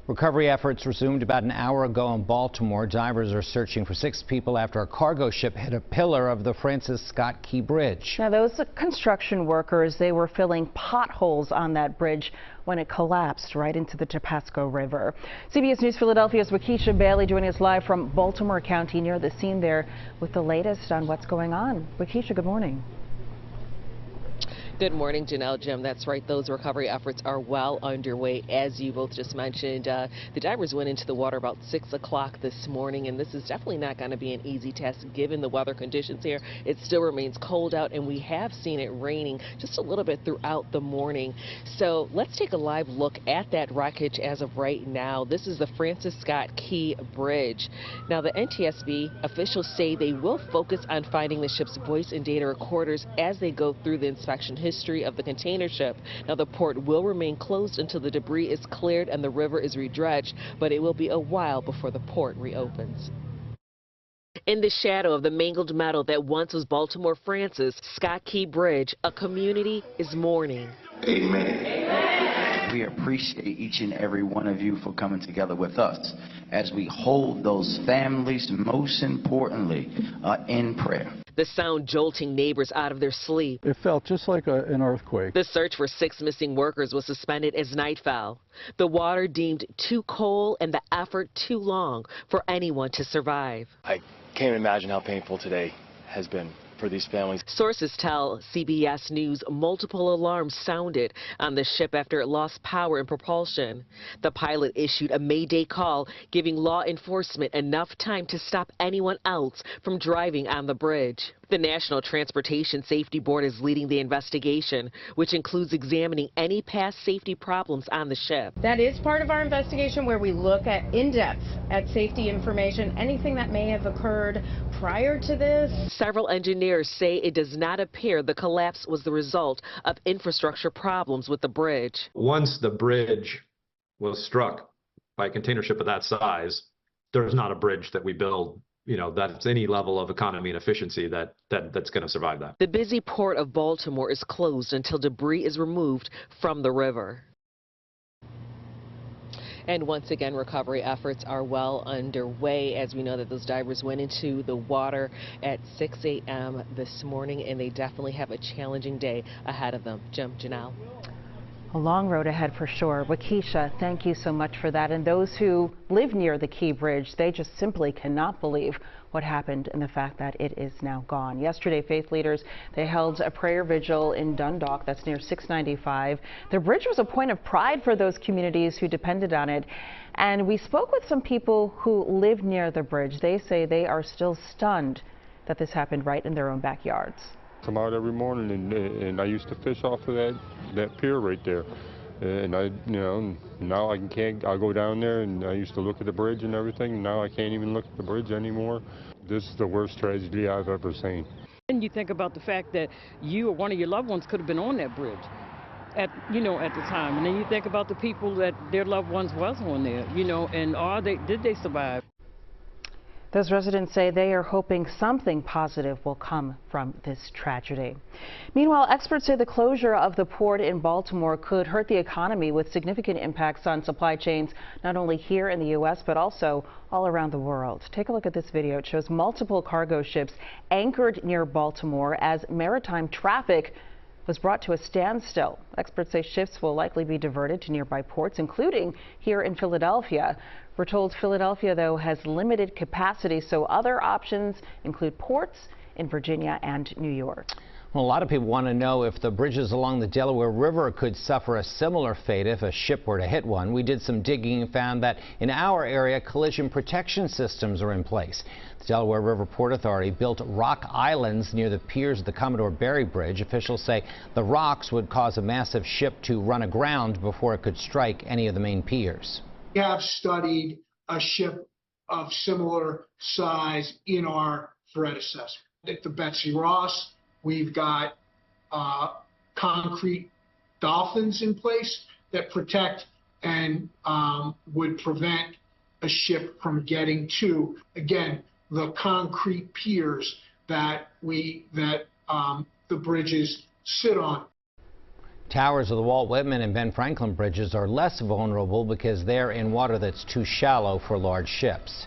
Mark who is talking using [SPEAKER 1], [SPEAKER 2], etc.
[SPEAKER 1] Recovery efforts resumed about an hour ago in Baltimore. Divers are searching for 6 people after a cargo ship hit a pillar of the Francis Scott Key Bridge.
[SPEAKER 2] Now, those construction workers, they were filling potholes on that bridge when it collapsed right into the Patapsco River. CBS News Philadelphia's Wakisha Bailey joining us live from Baltimore County near the scene there with the latest on what's going on. Wakisha, good morning.
[SPEAKER 3] Good morning, Janelle. Jim, that's right. Those recovery efforts are well underway, as you both just mentioned. The divers went into the water about 6 o'clock this morning, and this is definitely not going to be an easy task given the weather conditions here. It still remains cold out, and we have seen it raining just a little bit throughout the morning. So let's take a live look at that wreckage as of right now. This is the Francis Scott Key Bridge. Now, the NTSB officials say they will focus on finding the ship's voice and data recorders as they go through the inspection history of the container ship. Now, the port will remain closed until the debris is cleared and the river is redredged, but it will be a while before the port reopens. In the shadow of the mangled metal that once was Baltimore Francis Scott Key Bridge, a community is mourning.
[SPEAKER 4] Amen. We appreciate each and every one of you for coming together with us as we hold those families, most importantly, in prayer.
[SPEAKER 3] The sound jolting neighbors out of their sleep.
[SPEAKER 5] It felt just like an earthquake.
[SPEAKER 3] The search for 6 missing workers was suspended as night fell. The water deemed too cold and the effort too long for anyone to survive.
[SPEAKER 6] I can't imagine how painful today has been for these families.
[SPEAKER 3] Sources tell CBS News multiple alarms sounded on the ship after it lost power and propulsion. The pilot issued a mayday call, giving law enforcement enough time to stop anyone else from driving on the bridge. The National Transportation Safety Board is leading the investigation, which includes examining any past safety problems on the ship.
[SPEAKER 7] That is part of our investigation, where we look at in-depth at safety information, anything that may have occurred prior to this.
[SPEAKER 3] Several engineers say it does not appear the collapse was the result of infrastructure problems with the bridge.
[SPEAKER 8] Once the bridge was struck by a container ship of that size, there's not a bridge that we build, that's any level of economy and efficiency that's going to survive that.
[SPEAKER 3] The busy port of Baltimore is closed until debris is removed from the river. And once again, recovery efforts are well underway, as we know that those divers went into the water at 6 a.m. this morning, and they definitely have a challenging day ahead of them. Jim, Janelle.
[SPEAKER 2] A long road ahead for sure. Wakisha, thank you so much for that. And those who live near the Key Bridge, they just simply cannot believe what happened and the fact that it is now gone. Yesterday, faith leaders, they held a prayer vigil in Dundalk, that's near 695. The bridge was a point of pride for those communities who depended on it. And we spoke with some people who live near the bridge. They say they are still stunned that this happened right in their own backyards.
[SPEAKER 9] Come out every morning, and I used to fish off of that pier right there, and now I can't. I go down there, and I used to look at the bridge and everything. Now I can't even look at the bridge anymore. This is the worst tragedy I've ever seen.
[SPEAKER 10] And you think about the fact that you or one of your loved ones could have been on that bridge at the time, and then you think about the people that their loved ones was on there, and did they survive?
[SPEAKER 2] Those residents say they are hoping something positive will come from this tragedy. Meanwhile, experts say the closure of the port in Baltimore could hurt the economy with significant impacts on supply chains, not only here in the U.S., but also all around the world. Take a look at this video. It shows multiple cargo ships anchored near Baltimore as maritime traffic was brought to a standstill. Experts say ships will likely be diverted to nearby ports, including here in Philadelphia. We're told Philadelphia, though, has limited capacity, so other options include ports in Virginia and New York.
[SPEAKER 1] Well, a lot of people want to know if the bridges along the Delaware River could suffer a similar fate if a ship were to hit one. We did some digging and found that in our area, collision protection systems are in place. The Delaware River Port Authority built rock islands near the piers of the Commodore Barry Bridge. Officials say the rocks would cause a massive ship to run aground before it could strike any of the main piers.
[SPEAKER 11] We have studied a ship of similar size in our threat assessment. At the Betsy Ross, we've got concrete dolphins in place that protect and would prevent a ship from getting to, again, the concrete piers that the bridges sit on.
[SPEAKER 1] Towers of the Walt Whitman and Ben Franklin bridges are less vulnerable because they're in water that's too shallow for large ships.